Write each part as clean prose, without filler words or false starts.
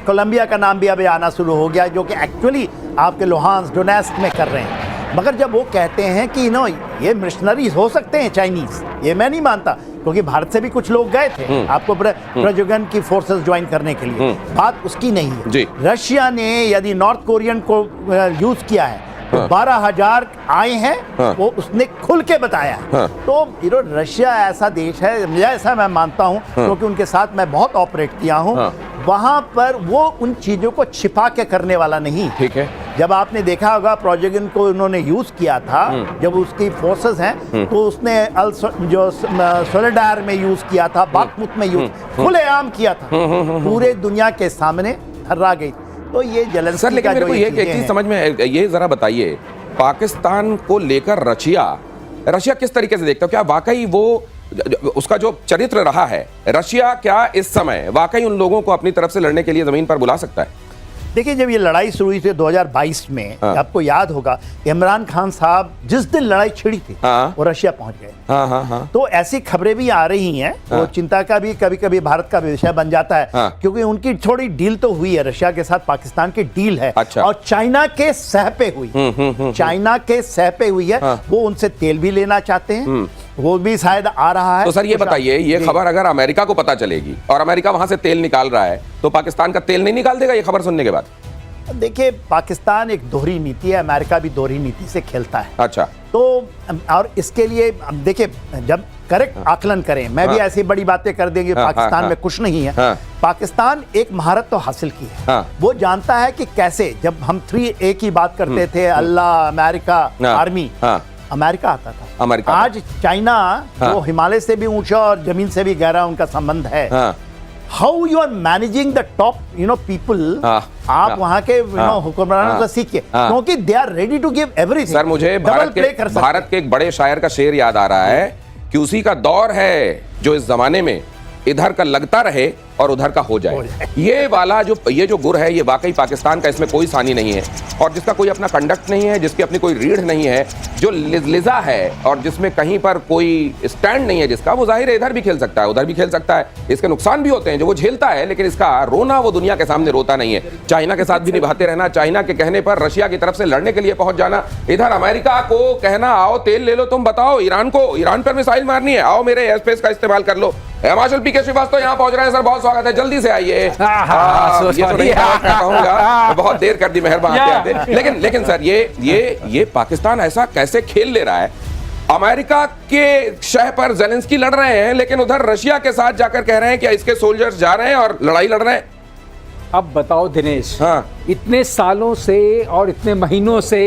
Colombia का नाम भी अभी आना शुरू हो गया, जो कि एक्चुअली आपके लुहांस डोनेस्क में कर रहे हैं। मगर जब वो कहते हैं कि नो ये मिशनरीज हो सकते हैं चाइनीज, ये मैं नहीं मानता, क्योंकि भारत से भी कुछ लोग गए थे आपको प्रजोगन की फोर्सेस ज्वाइन करने के लिए। बात उसकी नहीं है। रशिया ने यदि नॉर्थ कोरियन को यूज किया है तो 12,000 आए हैं, वो उसने खुल के बताया। तो रशिया ऐसा देश है, ऐसा मैं मानता हूं, क्योंकि उनके साथ मैं बहुत ऑपरेट किया हूं। वहां पर वो उन चीजों को छिपा के करने वाला नहीं। ठीक है। जब आपने देखा होगा प्रोजेगन को उन्होंने यूज किया था, जब उसकी फोर्सेस हैं, तो उसने जो सोलेडार में यूज किया था, बाखमुत में यूज खुलेआम किया था, पूरे दुनिया के सामने हर्रा गई। तो ये जेलेंस्की सर, लेकिन मेरे को एक चीज समझ में, ये जरा बताइए, पाकिस्तान को लेकर रशिया किस तरीके से देखता है? क्या वाकई वो उसका जो चरित्र रहा है, रशिया क्या इस समय वाकई उन लोगों को अपनी तरफ से लड़ने के लिए जमीन पर बुला सकता है? देखिए, जब ये लड़ाई शुरू हुई थी 2022 में, आपको याद होगा इमरान खान साहब जिस दिन लड़ाई छिड़ी थी वो रशिया पहुंच गए। तो ऐसी खबरें भी आ रही हैं, वो चिंता का भी कभी कभी भारत का विषय बन जाता है, क्योंकि उनकी थोड़ी डील तो हुई है, रशिया के साथ पाकिस्तान की डील है। और चाइना के सह पे हुई, चाइना के सह पे हुई है। वो उनसे तेल भी लेना चाहते हैं, वो भी शायद आ रहा है। तो सर ये बताइए, ये खबर अगर अमेरिका को पता चलेगी और अमेरिका वहां से तेल निकाल रहा है, तो पाकिस्तान का तेल नहीं निकाल देगा ये खबर सुनने के बाद? देखिए, पाकिस्तान एक दोहरी नीति है, अमेरिका भी दोहरी नीति से खेलता है। अच्छा। तो और इसके लिए देखिए, जब करेक्ट आकलन करें, मैं भी ऐसी बड़ी बातें कर देंगे पाकिस्तान में कुछ नहीं है। पाकिस्तान एक महारत तो हासिल की है। वो जानता है कि कैसे, जब हम 3A की बात करते थे, अल्लाह, अमेरिका, आर्मी, अमेरिका आता था। आज चाइना जो हिमालय से भी ऊंचा और जमीन से भी गहरा उनका संबंध है। How you are managing the top people, आप वहां के हुक्मरानों से सीखिए, क्योंकि they are ready to give everything. Sir, मुझे भारत के एक बड़े शायर का शेर याद आ रहा है कि उसी का दौर है जो इस जमाने में इधर का लगता रहे और उधर का हो जाए। ये वाला ये जो गुर है, ये वाकई पाकिस्तान का, इसमें कोई सानी नहीं है, और जिसका कोई अपना कंडक्ट नहीं है, जिसकी अपनी कोई रीढ़ नहीं है, जो लिजा है और जिसमें कहीं पर कोई स्टैंड नहीं है, जिसका वो जाहिर है इधर भी खेल सकता है, उधर भी खेल सकता है। इसके नुकसान भी होते हैं जो वो झेलता है, लेकिन इसका रोना वो दुनिया के सामने रोता नहीं है। चाइना के साथ भी निभाते रहना, चाइना के कहने पर रशिया की तरफ से लड़ने के लिए पहुंच जाना, इधर अमेरिका को कहना आओ तेल ले लो, तुम बताओ ईरान पर मिसाइल मारनी है, आओ मेरे एयर स्पेस का इस्तेमाल कर लो। हिमाचल पी के श्रीवास्तव यहाँ पहुंच रहे हैं। सर, बहुत स्वागत है, जल्दी से आइए। ये तो नहीं कहूंगा, बहुत देर कर दी, मेहरबान आते आते। लेकिन सर, ये पाकिस्तान ऐसा कैसे खेल ले रहा है? अमेरिका के शह पर जेलेंस्की लड़ रहे हैं, लेकिन उधर रशिया के साथ जाकर कह रहे हैं कि इसके सोल्जर्स जा रहे हैं और लड़ाई लड़ रहे हैं। अब बताओ दिनेश, इतने सालों से और इतने महीनों से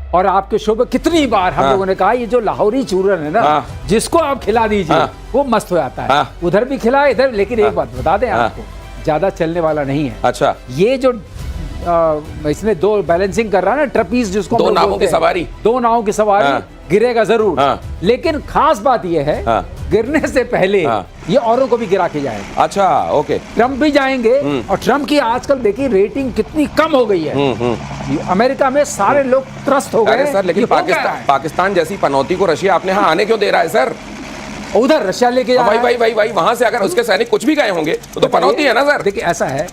और आपके शोबे कितनी बार हम लोगों ने कहा, ये जो लाहौरी चूरन है ना, जिसको आप खिला दीजिए वो मस्त हो जाता है। उधर भी खिला, इधर, लेकिन एक बात बता दें आपको, ज्यादा चलने वाला नहीं है। अच्छा। ये जो इसने दो बैलेंसिंग कर रहा है ना, ट्रपीज जिसको दो नावों की सवारी, गिरेगा जरूर। लेकिन खास बात ये है, गिरने से पहले ये औरों को भी गिरा के जाएगा। अच्छा, ओके। ट्रम्प भी जाएंगे, और ट्रम्प की आजकल देखिए रेटिंग कितनी कम हो गई है। अमेरिका में सारे लोग त्रस्त हो गए। सर, लेकिन पाकिस्तान जैसी पनौती को रशिया अपने यहाँ आने क्यों दे रहा है सर? उधर रशिया लेके जा रहा है। भाई वहां से अगर उसके सैनिक कुछ भी गए होंगे तो पनौती है ना सर। देखिए, ऐसा है,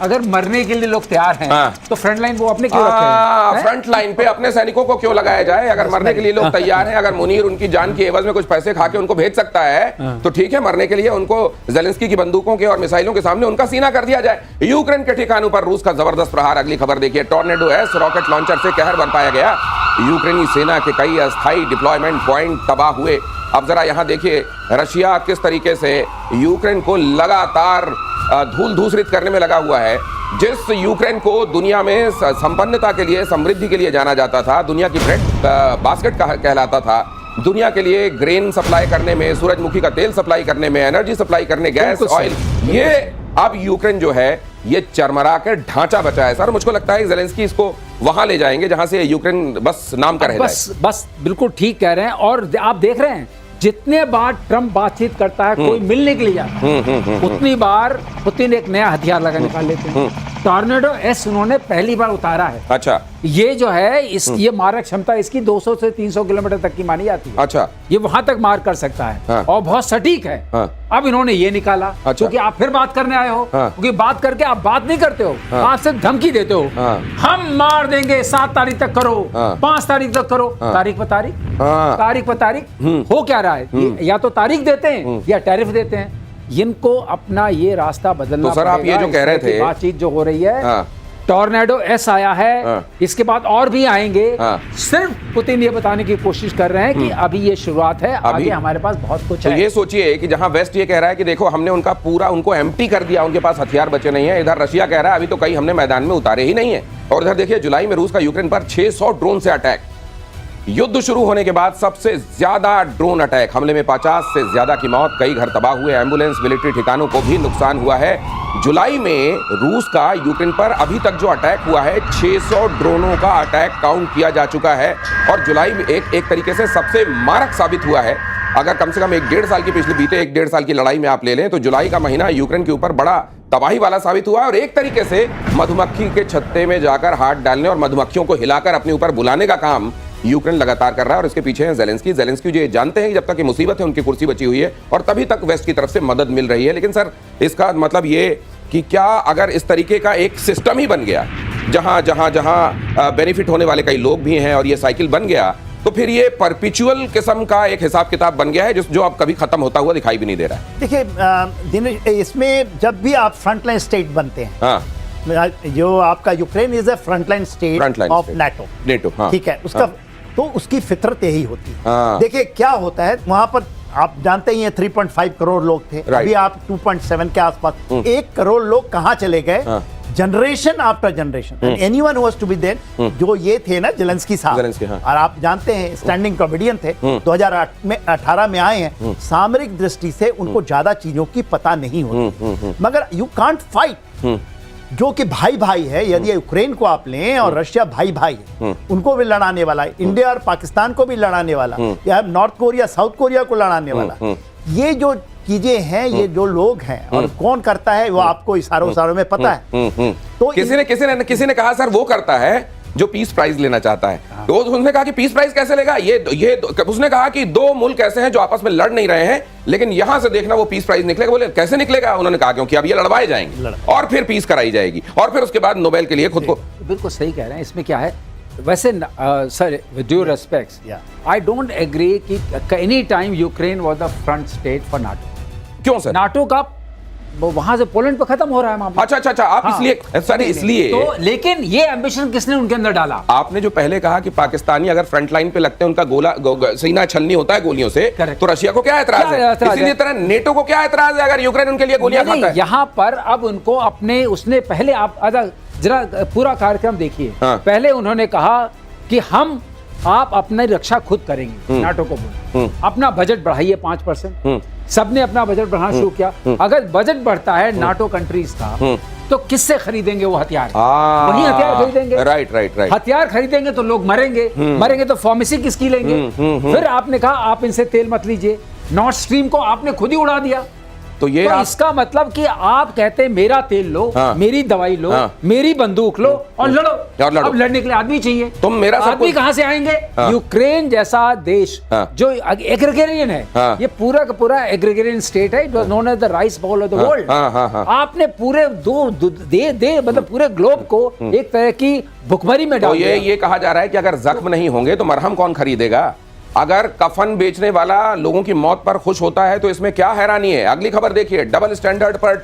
अगर मरने के लिए लोग तैयार हैं तो फ्रंट लाइन वो अपने क्यों रखे हैं? फ्रंट लाइन पे अपने सैनिकों को क्यों लगाया जाए? अगर मरने के लिए लोग तैयार हैं, अगर मुनीर उनकी जान की एवज में कुछ पैसे खा के उनको भेज सकता है, तो ठीक है, मरने के लिए उनको जेलेंस्की की बंदूकों के और मिसाइलों के सामने उनका सीना कर दिया जाए। यूक्रेन के ठिकानों पर रूस का जबरदस्त प्रहार। अगली खबर देखिए, टॉर्नेडो एस रॉकेट लॉन्चर से कहर बरपाया गया। यूक्रेनी सेना के कई अस्थायी डिप्लॉयमेंट पॉइंट तबाह हुए। अब जरा यहां देखिए, रशिया किस तरीके से यूक्रेन को लगातार धूल धूसरित करने में लगा हुआ है। जिस यूक्रेन को दुनिया में संपन्नता के लिए, समृद्धि के लिए जाना जाता था, दुनिया की ब्रेड बास्केट कहलाता था, दुनिया के लिए ग्रेन सप्लाई करने में, सूरजमुखी का तेल सप्लाई करने में, एनर्जी सप्लाई करने, गैस, ऑयल, ये अब यूक्रेन जो है ये चरमरा के ढांचा बचा है। सर, मुझको लगता है जेलेंस्की इसको वहां ले जाएंगे जहां से यूक्रेन बस नाम का रह जाए। बस बिल्कुल ठीक कह रहे हैं। और आप देख रहे हैं, जितने बार ट्रम्प बातचीत करता है, कोई मिलने के लिए जाता है, उतनी बार पुतिन एक नया हथियार लगा निकाल लेते हैं। टॉर्नेडो एस उन्होंने पहली बार उतारा है। अच्छा, ये जो है ये मारक क्षमता इसकी 200 से 300 किलोमीटर तक की मानी जाती है। अच्छा, ये वहां तक मार कर सकता है। हाँ। और बहुत सटीक है। हाँ। अब इन्होंने ये निकाला। अच्छा। क्योंकि आप फिर बात करने आए हो। हाँ। क्योंकि बात करके आप बात नहीं करते हो। हाँ। आप सिर्फ धमकी देते हो। हाँ। हम मार देंगे, 7 तारीख तक करो। हाँ। 5 तारीख तक करो। हाँ। तारीख पर तारीख, हाँ। तारीख पर तारीख हो क्या रहा है? या तो तारीख देते हैं या टैरिफ देते हैं। इनको अपना ये रास्ता बदलना तो सर आप ये जो कह रहे थे, बातचीत जो हो रही है, हाँ। टॉर्नेडो एस आया है। हाँ। इसके बाद और भी आएंगे। हाँ। सिर्फ पुतिन ये बताने की कोशिश कर रहे हैं कि अभी ये शुरुआत है, आगे हमारे पास बहुत कुछ तो है। ये सोचिए कि जहां वेस्ट ये कह रहा है कि देखो हमने उनका पूरा उनको एम्प्टी कर दिया, उनके पास हथियार बचे नहीं है, इधर रशिया कह रहा है अभी तो कई हमने मैदान में उतारे ही नहीं है। और इधर देखिए जुलाई में रूस का यूक्रेन पर 600 ड्रोन से अटैक। युद्ध शुरू होने के बाद सबसे ज्यादा ड्रोन अटैक, हमले में 50 से ज्यादा की मौत, कई घर तबाह हुए, एम्बुलेंस मिलिट्री ठिकानों को भी नुकसान हुआ है। जुलाई में रूस का यूक्रेन पर अभी तक जो अटैक हुआ है 600 ड्रोनों का अटैक काउंट किया जा चुका है। और जुलाई में एक तरीके से सबसे मारक साबित हुआ है। अगर कम से कम 1-1.5 साल की पिछले बीते 1-1.5 साल की लड़ाई में आप ले लें तो जुलाई का महीना यूक्रेन के ऊपर बड़ा तबाही वाला साबित हुआ है। और एक तरीके से मधुमक्खी के छत्ते में जाकर हाथ डालने और मधुमक्खियों को हिलाकर अपने ऊपर बुलाने का काम यूक्रेन लगातार कर रहा है। और इसके पीछे है ज़ेलेंस्की जो ये जानते हैं कि जब तक ये मुसीबत है उनकी कुर्सी बची हुई है और तभी तक वेस्ट की तरफ से मदद मिल रही है। लेकिन सर इसका मतलब ये कि क्या अगर इस तरीके का एक सिस्टम ही बन गया जहां जहां जहां बेनिफिट होने वाले कई लोग भी हैं और ये साइकिल बन गया, तो फिर ये परपिचुअल किस्म का एक हिसाब किताब बन गया है जो अब कभी खत्म होता हुआ दिखाई भी नहीं दे रहा है। देखिए दिनेश, इसमें जब भी आप फ्रंटलाइन स्टेट बनते हैं, हाँ, जो आपका Ukraine is a frontline state of NATO, हाँ, ठीक है, उसका हाँ, तो उसकी फितरत यही होती है। हाँ। देखिए क्या होता है वहां पर, आप जानते ही हैं 3.5 करोड़ लोग थे, अभी आप 2.7 के आसपास, 1 करोड़ लोग कहां चले गए, generation after generation, anyone who was to be there, जो ये थे ना जेलेंस्की साहब, हाँ। और आप जानते हैं स्टैंडिंग कॉमेडियन थे, 2018 में आए हैं, सामरिक दृष्टि से उनको ज्यादा चीजों की पता नहीं होती, मगर यू कांट फाइट जो कि भाई भाई है। यदि यूक्रेन को आप लें और रशिया भाई भाई है, उनको भी लड़ाने वाला है, इंडिया और पाकिस्तान को भी लड़ाने वाला, या नॉर्थ कोरिया साउथ कोरिया को लड़ाने वाला, ये जो चीजें हैं, ये जो लोग हैं, और कौन करता है वो आपको इशारों में पता है। तो किसी ने कहा सर वो करता है जो पीस प्राइज लेना चाहता है। तो उसने कहा कि पीस प्राइज कैसे लेगा, उसने कहा कि 2 मुल्क ऐसे हैं जो आपस में लड़ नहीं रहे हैं, लेकिन यहां से देखना वो पीस प्राइज निकलेगा। बोले कैसे निकलेगा? उन्होंने कहा क्योंकि अब ये लड़वाए जाएंगे और फिर पीस कराई जाएगी और फिर उसके बाद नोबेल के लिए खुद को। बिल्कुल सही कह रहे हैं। इसमें क्या है वैसे sir, with due respects, I don't agree कि any time Ukraine was the front state for NATO. क्यों सर? नाटो का वहां से पोलैंड पे खत्म हो रहा है मामला। अच्छा, आप हाँ, इसलिए सर इसलिए तो, लेकिन ये एम्बिशन किसने उनके अंदर डाला? आपने जो पहले कहा कि पाकिस्तानी अगर फ्रंट लाइन पे लगते हैं उनका सीना छलनी होता है गोलियों से, तो रशिया को क्या एतराज है? इसीलिए तरह नेटो को क्या एतराज है अगर यूक्रेन उनके लिए गोलियां खाता है? यहाँ पर अब उनको अपने उसने पहले आप जरा पूरा कार्यक्रम देखिए। हाँ। पहले उन्होंने कहा कि आप अपनी रक्षा खुद करेंगे, नाटो को बोले अपना बजट बढ़ाइए 5%। सबने अपना बजट बढ़ाना शुरू किया। अगर बजट बढ़ता है नाटो कंट्रीज का, तो किससे खरीदेंगे वो हथियार? वही हथियार खरीदेंगे। राइट। हथियार खरीदेंगे तो लोग मरेंगे तो फार्मेसी किसकी लेंगे? फिर आपने कहा आप इनसे तेल मत लीजिए, नॉर्थ स्ट्रीम को आपने खुद ही उड़ा दिया। तो इसका मतलब कि आप कहते हैं मेरा तेल लो, हाँ, मेरी दवाई लो, हाँ, मेरी बंदूक लो और लड़ो। अब लड़ने के लिए आदमी चाहिए, तुम मेरा आदमी कहां से आएंगे? हाँ, यूक्रेन जैसा देश, हाँ, जो एग्रीगेरियन है, हाँ, ये पूरा का पूरा एग्रीगेरियन स्टेट है, जो known as the rice bowl of the world. आपने पूरे मतलब पूरे ग्लोब को एक तरह की भुखमरी में डाल दिया। ये कहा जा रहा है कि अगर जख्म नहीं होंगे तो मरहम कौन खरीदेगा? अगर कफन बेचने वाला लोगों की मौत पर खुश होता है तो इसमें क्या हैरानी है? अगली खबर देखिए, डबल स्टैंडर्ड पर